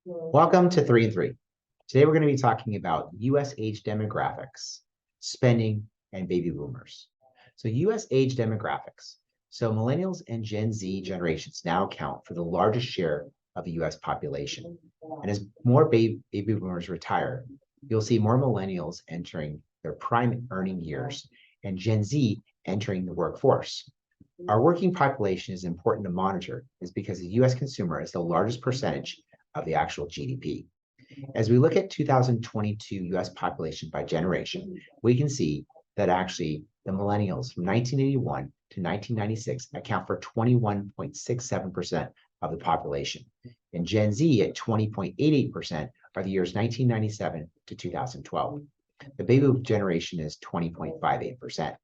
Welcome to 3 and 3. Today we're going to be talking about U.S. age demographics, spending, and baby boomers. So U.S. age demographics. So millennials and Gen Z generations now account for the largest share of the U.S. population. And as more baby boomers retire, you'll see more millennials entering their prime earning years and Gen Z entering the workforce. Our working population is important to monitor is because the U.S. consumer is the largest percentage of the actual GDP. As we look at 2022 US population by generation, we can see that actually the millennials from 1981 to 1996 account for 21.67% of the population. And Gen Z at 20.88% are the years 1997 to 2012. The baby boom generation is 20.58%.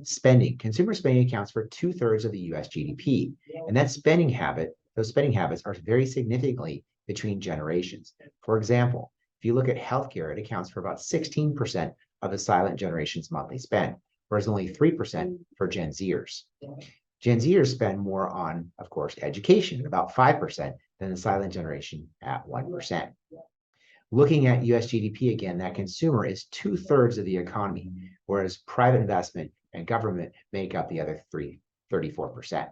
Spending. Consumer spending accounts for 2/3 of the US GDP. And those spending habits are very significantly between generations. For example, if you look at healthcare, it accounts for about 16% of the silent generation's monthly spend, whereas only 3% for Gen Zers. Gen Zers spend more on, of course, education, about 5%, than the silent generation at 1%. Looking at US GDP again, that consumer is 2/3 of the economy, whereas private investment and government make up the other 34%.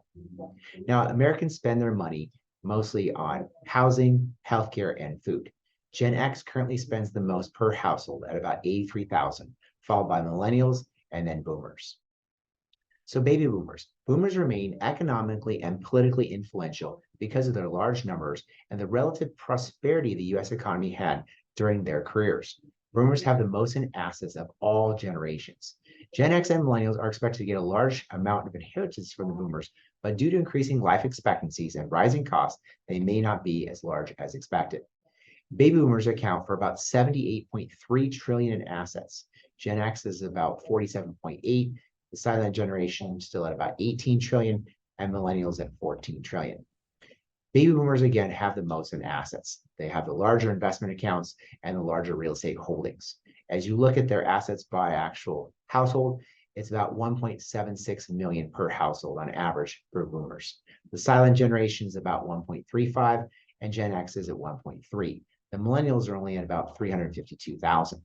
Now, Americans spend their money mostly on housing, healthcare, and food. Gen X currently spends the most per household at about $83,000, followed by millennials and then boomers. So baby boomers. Boomers remain economically and politically influential because of their large numbers and the relative prosperity the U.S. economy had during their careers. Boomers have the most in assets of all generations. Gen X and millennials are expected to get a large amount of inheritance from the boomers, but due to increasing life expectancies and rising costs, they may not be as large as expected. Baby boomers account for about 78.3 trillion in assets. Gen X is about 47.8, the silent generation still at about 18 trillion, and millennials at 14 trillion. Baby boomers, again, have the most in assets. They have the larger investment accounts and the larger real estate holdings. As you look at their assets by actual household, it's about 1.76 million per household on average for boomers. The silent generation is about 1.35, and Gen X is at 1.3. The millennials are only at about 352,000.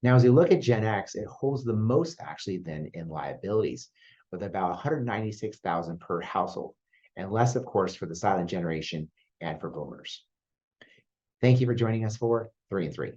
Now, as you look at Gen X, it holds the most actually then in liabilities, with about 196,000 per household, and less, of course, for the silent generation and for boomers. Thank you for joining us for 3 and 3.